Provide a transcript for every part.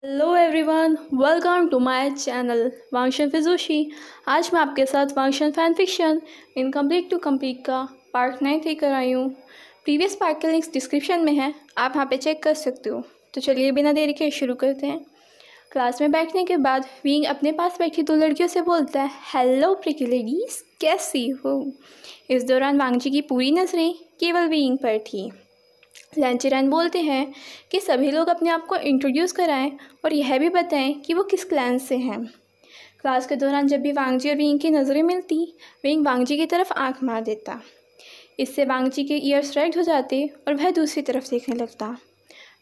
Hello everyone, welcome to my channel Wangxian फिजोशी। आज मैं आपके साथ Wangxian fan fiction incomplete to complete का पार्ट 9 लेकर आई हूँ। प्रीवियस पार्ट के लिंक्स डिस्क्रिप्शन में है, आप वहाँ पे चेक कर सकते हो। तो चलिए बिना देरी के शुरू करते हैं। क्लास में बैठने के बाद विंग अपने पास बैठी दो लड़कियों से बोलता है, हेलो प्रिटी लेडीज़, कैसी हो। इस दौरान वांगजी की पूरी नज़रें केवल विंग पर थी। लैंचरैन बोलते हैं कि सभी लोग अपने आप को इंट्रोड्यूस कराएं और यह भी बताएं कि वो किस क्लैन से हैं। क्लास के दौरान जब भी वांगजी और विंग की नज़रें मिलती, विंग वांगजी की तरफ आंख मार देता। इससे वांगजी के ईयर्स रेड हो जाते और वह दूसरी तरफ देखने लगता।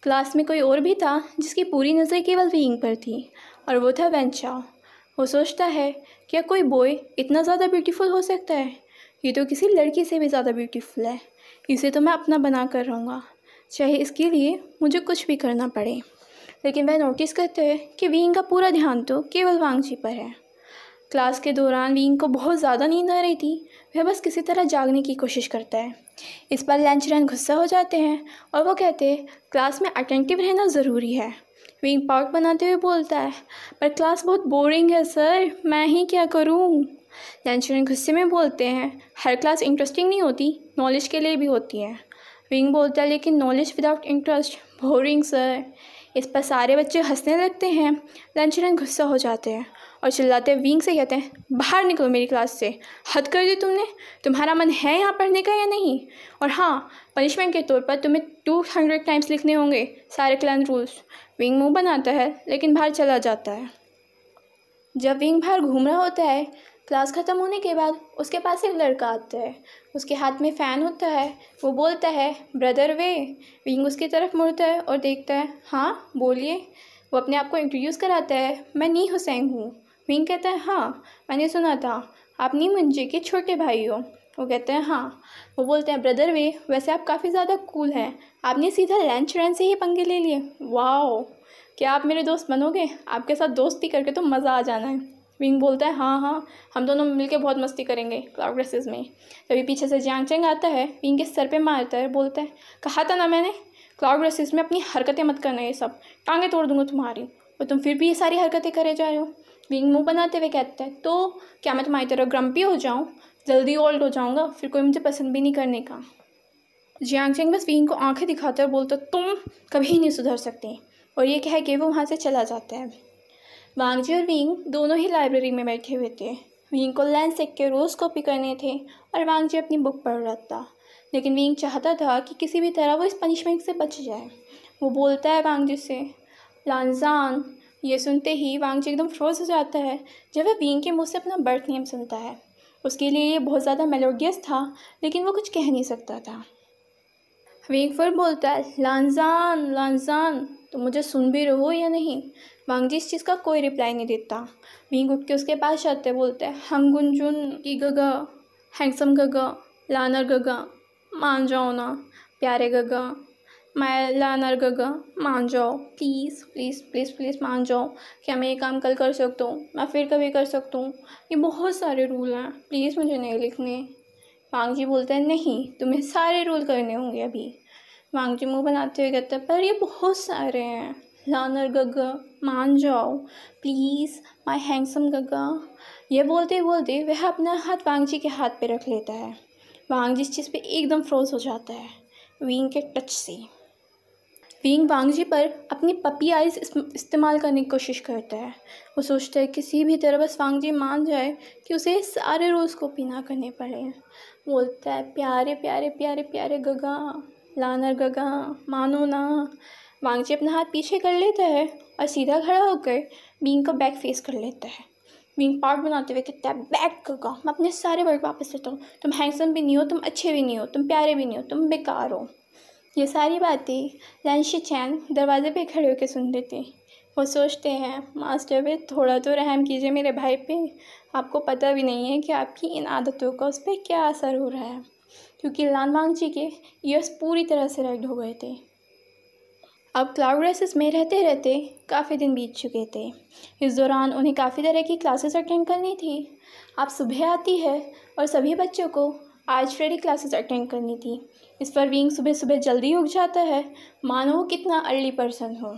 क्लास में कोई और भी था जिसकी पूरी नज़रें केवल विंग पर थी, और वो था वेंचाओ। वो सोचता है, क्या कोई बॉय इतना ज़्यादा ब्यूटीफुल हो सकता है? ये तो किसी लड़की से भी ज़्यादा ब्यूटीफुल है। इसे तो मैं अपना बना कर रहूँगा, चाहे इसके लिए मुझे कुछ भी करना पड़े। लेकिन वह नोटिस करते हैं कि विंग का पूरा ध्यान तो केवल वांगजी पर है। क्लास के दौरान विंग को बहुत ज़्यादा नींद आ रही थी। वह बस किसी तरह जागने की कोशिश करता है। इस पर लैंचरैन गुस्सा हो जाते हैं और वो कहते हैं, क्लास में अटेंटिव रहना ज़रूरी है। विंग पार्ट बनाते हुए बोलता है, पर क्लास बहुत बोरिंग है सर, मैं ही क्या करूं। लैंचरैन गुस्से में बोलते हैं, हर क्लास इंटरेस्टिंग नहीं होती, नॉलेज के लिए भी होती है। विंग बोलता है, लेकिन knowledge without interest boring sir. इस पर सारे बच्चे हंसने लगते हैं। लैंचरैन गुस्सा हो जाते हैं और चिल्लाते हैं, विंग से कहते हैं, बाहर निकलो मेरी क्लास से, हद कर दी तुमने। तुम्हारा मन है यहाँ पढ़ने का या नहीं? और हाँ, पनिशमेंट के तौर पर तुम्हें 200 टाइम्स लिखने होंगे सारे क्लास रूल्स। विंग मुंह बनाता है लेकिन बाहर चला जाता है। जब विंग बाहर घूम रहा होता है, क्लास ख़त्म होने के बाद उसके पास एक लड़का आता है। उसके हाथ में फ़ैन होता है। वो बोलता है, ब्रदर वे। विंग उसकी तरफ मुड़ता है और देखता है, हाँ बोलिए। वो अपने आप को इंट्रोड्यूस कराता है, मैं नी हुसैन हूँ। विंग कहता है, हाँ मैंने सुना था आप नी मुंजे के छोटे भाई हो। वो कहते हैं, हाँ। वो बोलते हैं, ब्रदर वे, वैसे आप काफ़ी ज़्यादा कूल हैं, आपने सीधा लैंचरैन से ही पंगे ले लिए। वाओ, क्या आप मेरे दोस्त बनोगे? आपके साथ दोस्ती करके तो मज़ा आ जाना है। विंग बोलता है, हाँ हाँ, हम दोनों मिलके बहुत मस्ती करेंगे क्लाउड रेसेस में। तभी पीछे से जियांग चेंग आता है, विंग के सर पे मारता है, बोलता है, कहा था ना मैंने, क्लाउड रेसेस में अपनी हरकतें मत करना, ये सब टांगे तोड़ दूंगा तुम्हारी, और तुम फिर भी ये सारी हरकतें करे जा रहे हो। विंग मुँह बनाते हुए कहता है, तो क्या मैं तुम्हारी तरह ग्रम्पी हो जाऊँ? जल्दी ओल्ड हो जाऊँगा, फिर कोई मुझे पसंद भी नहीं करने का। जियांग चेंग बस विंग को आंखें दिखाता है, बोलता, तुम कभी नहीं सुधर सकते, और ये कह के वो वहाँ से चला जाता है। वांगजी और विंग दोनों ही लाइब्रेरी में बैठे हुए थे। विंग को लैंसेक के रोज़ कॉपी करने थे और वांगजी अपनी बुक पढ़ रहा था। लेकिन विंग चाहता था कि किसी भी तरह वो इस पनिशमेंट से बच जाए। वो बोलता है वांगजी से, लांजान। ये सुनते ही वांगजी एकदम फ्रोज हो जाता है जब वह विंग के मुँह से अपना बर्थ नेम सुनता है। उसके लिए ये बहुत ज़्यादा मेलोडियस था, लेकिन वो कुछ कह नहीं सकता था। विंग फिर बोलता है, लांजान लांजान, तो मुझे सुन भी रहो या नहीं? वांगजी इस चीज़ का कोई रिप्लाई नहीं देता। विंग उठ के उसके पास जाते बोलते हैं, हंगुनजुन की गगा, हैंडसम गगा, लानर गगा, मान जाओ ना प्यारे गगा, मैं लानर गगा, मान जाओ प्लीज़ प्लीज़ प्लीज़ प्लीज़ मान जाओ। क्या मैं ये काम कल कर सकता हूँ? मैं फिर कभी कर सकता हूँ? ये बहुत सारे रूल हैं, प्लीज़ मुझे नहीं लिखने। वांगजी बोलता है, नहीं, तुम्हें सारे रूल करने होंगे अभी। वांगजी मुँह बनाते हुए कहता है, पर ये बहुत सारे हैं। लानर गगा, मान जाओ प्लीज़ माय हैंडसम गगा। ये बोलते बोलते वह अपना हाथ वांगजी के हाथ पे रख लेता है। वांगजी इस चीज़ पे एकदम फ्रोज हो जाता है विंग के टच से। विंग वांगजी पर अपनी पपी आइज़ इस्तेमाल करने की कोशिश करता है। वो सोचता है किसी भी तरह बस वांगजी मान जाए कि उसे सारे रोज़ कॉपी ना करने पड़े। बोलता है, प्यारे प्यारे प्यारे प्यारे गगा, लानर गगा, मानो ना। वांगजी अपना हाथ पीछे कर लेता है और सीधा खड़ा होकर विंग को बैक फेस कर लेता है। विंग पार्ट बनाते हुए कहता है, बैक गगा, मैं अपने सारे वर्ड वापस लेता हूँ। तुम हैंडसम भी नहीं हो, तुम अच्छे भी नहीं हो, तुम प्यारे भी नहीं हो, तुम बेकार हो। ये सारी बातें लैंशी चैन दरवाजे पे खड़े होकर सुनते थे। वो सोचते हैं, मास्टर वे थोड़ा तो रहम कीजिए मेरे भाई पे, आपको पता भी नहीं है कि आपकी इन आदतों का उस पर क्या असर हो रहा है। क्योंकि लान वांगजी के ईयर्स पूरी तरह से रेड हो गए थे। अब क्लाउड रेसेस में रहते रहते काफ़ी दिन बीत चुके थे। इस दौरान उन्हें काफ़ी तरह की क्लासेस अटेंड करनी थी। अब सुबह आती है और सभी बच्चों को आज फ्रेडी क्लासेस अटेंड करनी थी। इस पर विंग सुबह सुबह जल्दी उठ जाता है, मानो वो कितना अर्ली पर्सन हो।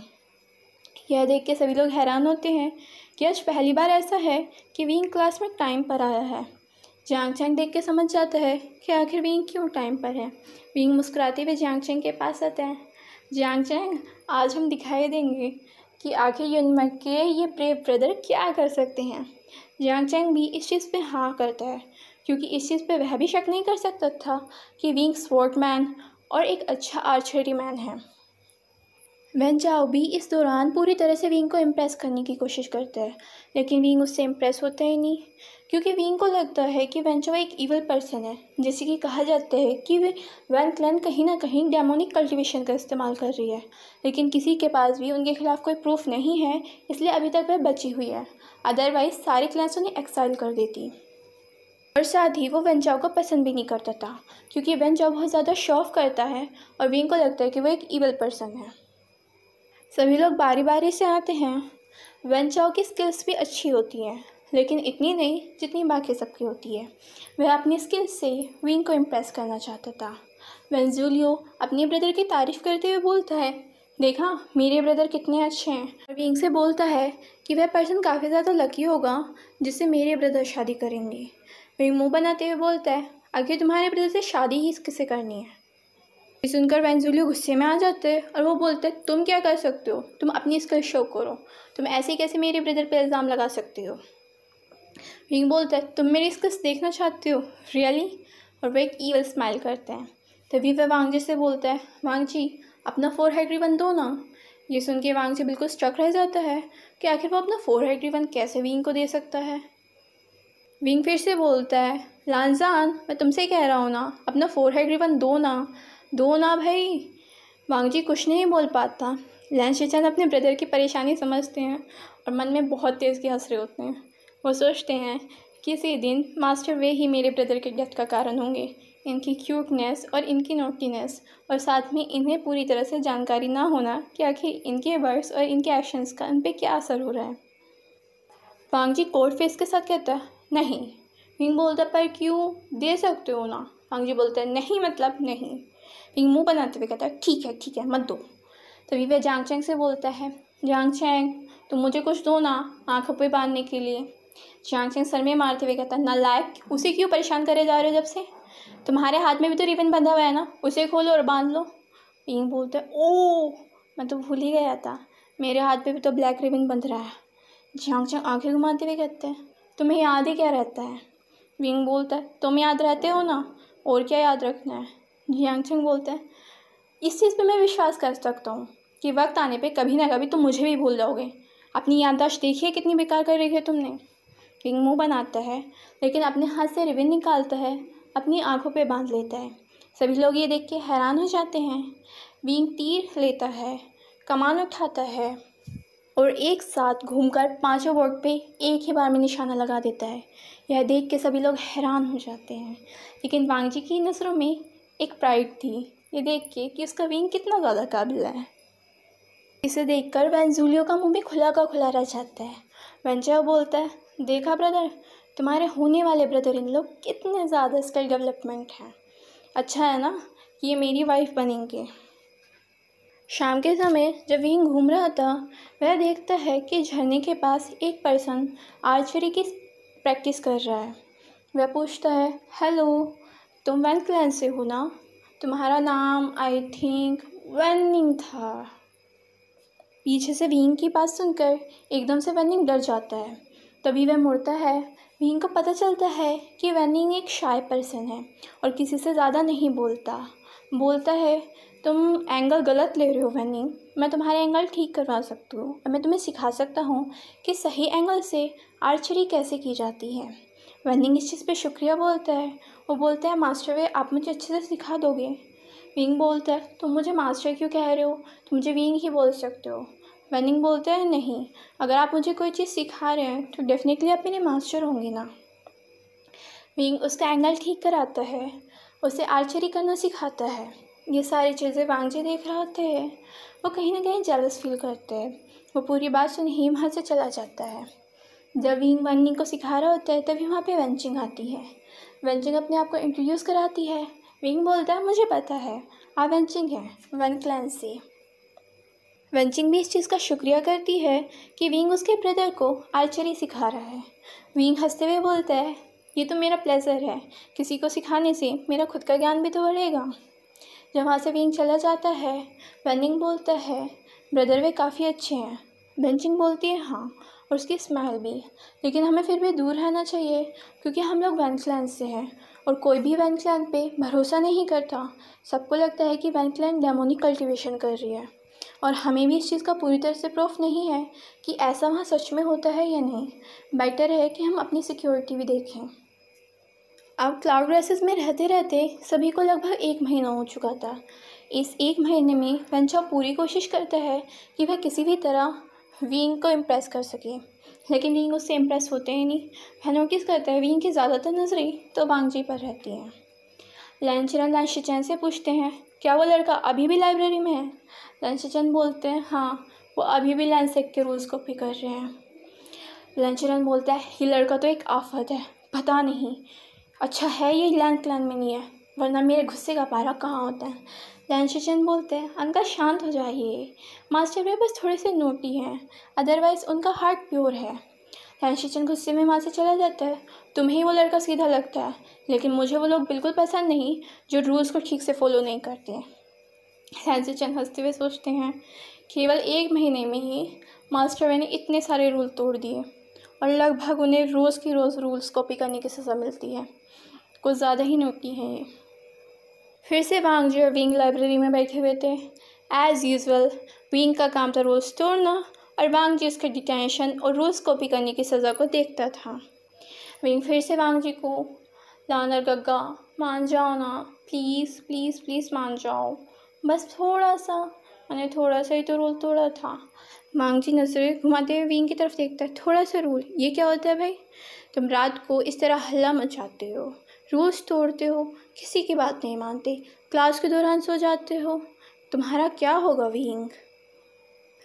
यह देख के सभी लोग हैरान होते हैं कि आज पहली बार ऐसा है कि विंग क्लास में टाइम पर आया है। जियांग चैंग देख के समझ जाता है कि आखिर विंग क्यों टाइम पर है। विंग मुस्कुराते हुए जियांग चैंग के पास आता है। जियांग चैंग, आज हम दिखाई देंगे कि आखिर यूनमर्ग के ये ब्रेव ब्रदर क्या कर सकते हैं। जियांग चैंग भी इस चीज़ पे हाँ करता है, क्योंकि इस चीज़ पे वह भी शक नहीं कर सकता था कि विंग स्वॉर्डमैन और एक अच्छा आर्चरी मैन है। वेन चाओ भी इस दौरान पूरी तरह से विंग को इम्प्रेस करने की कोशिश करता है, लेकिन विंग उससे इम्प्रेस होता ही नहीं, क्योंकि विंग को लगता है कि वेन चाओ एक इवल पर्सन है। जैसे कि कहा जाता है कि वैन क्लैन कहीं ना कहीं डेमोनिक कल्टिवेशन का इस्तेमाल कर रही है, लेकिन किसी के पास भी उनके खिलाफ कोई प्रूफ नहीं है, इसलिए अभी तक वह बची हुई है। अदरवाइज सारे क्लैंस उन्हें एक्साइल कर देती। और साथ ही वो वेन चाओ को पसंद भी नहीं करता था, क्योंकि वेन चाओ बहुत ज़्यादा शो ऑफ करता है और विंग को लगता है कि वो एक इवल पर्सन है। सभी लोग बारी बारी से आते हैं। वेन चाओ की स्किल्स भी अच्छी होती हैं, लेकिन इतनी नहीं जितनी बाकी सबकी होती है। वह अपनी स्किल्स से विंग को इम्प्रेस करना चाहता था। वेन जूलियो अपने ब्रदर की तारीफ़ करते हुए बोलता है, देखा मेरे ब्रदर कितने अच्छे हैं। और विंग से बोलता है कि वह पर्सन काफ़ी ज़्यादा लकी होगा जिससे मेरे ब्रदर शादी करेंगे। विंग मुँह बनाते हुए बोलता है, आखिर तुम्हारे ब्रदर से शादी ही किससे करनी है। ये सुनकर वेन जूलियो गुस्से में आ जाते हैं और वो बोलते हैं, तुम क्या कर सकते हो, तुम अपनी स्किल शो करो, तुम ऐसे कैसे मेरे ब्रदर पे इल्ज़ाम लगा सकते हो। विंग बोलता है, तुम मेरी स्किल्स देखना चाहते हो, रियली। और वो एक ईवल स्माइल करते हैं। तभी वह वांग जी से बोलता है, वांग जी अपना 4 रिबन दो ना। ये सुन के वांग जी बिल्कुल स्ट्रक रह जाता है कि आखिर वो अपना 4 रिबन कैसे विंग को दे सकता है। विंग फिर से बोलता है, लानजान मैं तुमसे कह रहा हूँ ना, अपना 4 रिबन दो ना भाई। वांग जी कुछ नहीं बोल पाता। लैन शिचन अपने ब्रदर की परेशानी समझते हैं और मन में बहुत तेज़ की हंस रहे होते हैं। वो सोचते हैं कि किसी दिन मास्टर वे ही मेरे ब्रदर के डेथ का कारण होंगे। इनकी क्यूटनेस और इनकी नोटीनेस, और साथ में इन्हें पूरी तरह से जानकारी ना होना कि आखिर इनके वर्ड्स और इनके एक्शंस का इन पर क्या असर हो रहा है। वांग जी कोल्ड फेस के साथ कहता है, नहीं। विंग बोलता, पर क्यों, दे सकते हो ना। वांग जी बोलता है, नहीं मतलब नहीं। विंग मुँह बनाते हुए कहता है, ठीक है मत दो। तभी वह जियांग चैंग से बोलता है, जियांग चैंग तुम मुझे कुछ दो ना आँखों पे बांधने के लिए। जियांग चैंग सर में मारते हुए कहता है, नालायक, उसे क्यों परेशान करे जा रहे हो जब से। तुम्हारे हाथ में भी तो रिबन बंधा हुआ है ना, उसे खोलो और बांध लो। विंग बोलता है, ओह मैं तो भूल ही गया था, मेरे हाथ पे भी तो ब्लैक रिबन बंध रहा है। जियांग चैंग आँखें घुमाते हुए कहते हैं, तुम्हें याद ही क्या रहता है। विंग बोलता है, तुम याद रहते हो ना, और क्या याद रखना है। जियांग चैंग बोलता है, इस चीज़ पे मैं विश्वास कर सकता हूँ कि वक्त आने पे कभी ना कभी तुम मुझे भी भूल जाओगे। अपनी याददाश्त देखिए कितनी बेकार कर रही है तुमने। विंग मुँह बनाता है, लेकिन अपने हाथ से रिबन निकालता है, अपनी आंखों पे बांध लेता है। सभी लोग ये देख के हैरान हो जाते हैं। विंग तीर लेता है, कमान उठाता है और एक साथ घूमकर 5 बोर्ड पे एक ही बार में निशाना लगा देता है। यह देख के सभी लोग हैरान हो जाते हैं, लेकिन वांग जी की नज़रों में एक प्राइड थी, ये देख के कि उसका विंग कितना ज़्यादा काबिल है। इसे देखकर वेन जूलियो का मुंह भी खुला का खुला रह जाता है। वेन चाओ बोलता है, देखा ब्रदर, तुम्हारे होने वाले ब्रदर इन लोग कितने ज़्यादा स्किल डेवलपमेंट हैं। अच्छा है ना, ये मेरी वाइफ बनेंगे। शाम के समय जब विंग घूम रहा था, वह देखता है कि झरने के पास एक पर्सन आर्चरी की प्रैक्टिस कर रहा है। वह पूछता है, हेलो तुम वैन क्लैन से हो ना, तुम्हारा नाम आई थिंक वेनिंग था। पीछे से विंग की बात सुनकर एकदम से वेनिंग डर जाता है। तभी वह मुड़ता है। विंग को पता चलता है कि वेनिंग एक शाय पर्सन है और किसी से ज़्यादा नहीं बोलता है, तुम एंगल गलत ले रहे हो वेनिंग, मैं तुम्हारे एंगल ठीक करवा सकती हूँ और मैं तुम्हें सिखा सकता हूँ कि सही एंगल से आर्चरी कैसे की जाती है। वेनिंग इस चीज़ पे शुक्रिया बोलता है। वो बोलता है, मास्टर वे आप मुझे अच्छे से सिखा दोगे। विंग बोलता है, तुम मुझे मास्टर क्यों कह रहे हो, तुम मुझे विंग ही बोल सकते हो। वेनिंग बोलता है, नहीं, अगर आप मुझे कोई चीज़ सिखा रहे हैं तो डेफिनेटली आप मेरे मास्टर होंगे ना। विंग उसका एंगल ठीक कराता है, उसे आर्चरी करना सिखाता है। ये सारी चीज़ें वांग जी देख रहे होते हैं। वो कहीं ना कहीं जेलस फील करते हैं। वो पूरी बात सुन ही वहाँ से चला जाता है। जब विंग वेनिंग को सिखा रहा होता है तभी वहाँ पे वेंचिंग आती है। वेंचिंग अपने आप को इंट्रोड्यूस कराती है। विंग बोलता है, मुझे पता है आप वेंचिंग हैं वन क्लैन से। वेंचिंग भी इस चीज़ का शुक्रिया करती है कि विंग उसके ब्रदर को आर्चरी सिखा रहा है। विंग हंसते हुए बोलता है, ये तो मेरा प्लेजर है, किसी को सिखाने से मेरा खुद का ज्ञान भी तो बढ़ेगा। जब वहाँ से विंग चला जाता है, वेनिंग बोलता है, ब्रदर वे काफ़ी अच्छे हैं। वेंचिंग बोलती है हाँ, और उसकी स्माइल भी, लेकिन हमें फिर भी दूर रहना चाहिए क्योंकि हम लोग वैन क्लैन से हैं और कोई भी वैन क्लैन पे भरोसा नहीं करता। सबको लगता है कि वैन क्लैन डेमोनिक कल्टिवेशन कर रही है और हमें भी इस चीज़ का पूरी तरह से प्रूफ नहीं है कि ऐसा वहाँ सच में होता है या नहीं। बेटर है कि हम अपनी सिक्योरिटी भी देखें। अब क्लाउड रेसेस में रहते रहते सभी को लगभग 1 महीना हो चुका था। इस 1 महीने में वेंचा पूरी कोशिश करता है कि वह किसी भी तरह विंग को इम्प्रेस कर सके, लेकिन विंग उससे इम्प्रेस होते ही नहीं। वह नोटिस करता है विंग की ज़्यादातर नज़रें तो वांगजी पर रहती हैं। लैनचिरन लैनशिचैन से पूछते हैं, क्या वो लड़का अभी भी लाइब्रेरी में है? लैनशिचैन बोलते हैं, हाँ, वो अभी भी लैंसेक के रूल्स कॉपी कर रहे हैं। लैनचिरन बोलता है, ये लड़का तो एक आफत है, पता नहीं, अच्छा है ये लैंड क्लैन में नहीं है, वरना मेरे गुस्से का पारा कहाँ होता है। लैनशिचैन बोलते हैं, अनका शांत हो जाइए, मास्टर वे बस थोड़े से नोटी हैं, अदरवाइज़ उनका हार्ट प्योर है। लैनशिचैन गुस्से में वहाँ से चला जाता है, तुम्हें ही वो लड़का सीधा लगता है, लेकिन मुझे वो लोग बिल्कुल पसंद नहीं जो रूल्स को ठीक से फॉलो नहीं करते। लैनशिचैन हंसते हुए सोचते हैं, केवल 1 महीने में ही मास्टर वे ने इतने सारे रूल तोड़ दिए और लगभग उन्हें रोज़ की रोज़ रूल्स कॉपी करने की सज़ा मिलती है। कुछ ज़्यादा ही नोटी हैं ये। फिर से वांगजी और विंग लाइब्रेरी में बैठे हुए थे। एज़ यूजुअल विंग का काम था रूल्स तोड़ना और वांगजी उसके डिटेंशन और रूल्स कॉपी करने की सज़ा को देखता था। विंग फिर से वांगजी को, लानर गग्गा, मान जाओ ना, प्लीज़ प्लीज़ प्लीज़ मान जाओ, बस थोड़ा सा, मैंने थोड़ा सा ही तो रूल तोड़ा था। वांगजी नजरें घुमाते हुए विंग की तरफ देखता है, थोड़ा सा रूल, ये क्या होता है भाई? तुम रात को इस तरह हल्ला मचाते हो, रूल्स तोड़ते हो, किसी की बात नहीं मानते, क्लास के दौरान सो जाते हो, तुम्हारा क्या होगा विंग?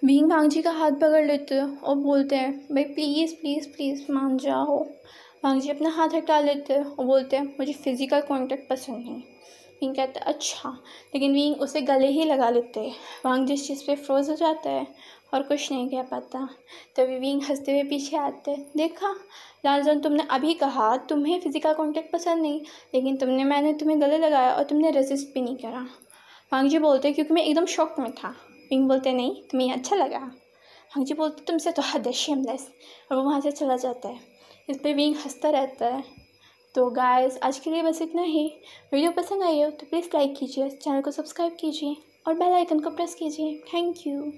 विंग वांगजी का हाथ पकड़ लेते हैं और बोलते हैं, भाई प्लीज़ प्लीज़ प्लीज़ मान जाओ। वांगजी अपना हाथ हटा लेते हैं और बोलते हैं, मुझे फ़िज़िकल कॉन्टैक्ट पसंद नहीं। विंग कहता है, अच्छा, लेकिन विंग उसे गले ही लगा लेते हैं। वांगजी इस चीज़ पे फ्रोज हो जाता है और कुछ नहीं कह पाता। तभी विंग हंसते हुए पीछे आते हैं, देखा लालजन, तुमने अभी कहा तुम्हें फ़िज़िकल कॉन्टैक्ट पसंद नहीं, लेकिन मैंने तुम्हें गले लगाया और तुमने रेजिस्ट भी नहीं करा। वांगजी बोलते हैं, क्योंकि मैं एकदम शॉक में था। विंग बोलते नहीं, तुम्हें अच्छा लगा। वांगजी बोलते, तुमसे तो हद है, शेमलेस, और वो वहाँ से चला जाता है। इस पर विंग हंसता रहता है। तो गाइस, आज के लिए बस इतना ही। वीडियो पसंद आई हो तो प्लीज़ लाइक कीजिए, चैनल को सब्सक्राइब कीजिए और बेल आइकन को प्रेस कीजिए। Thank you.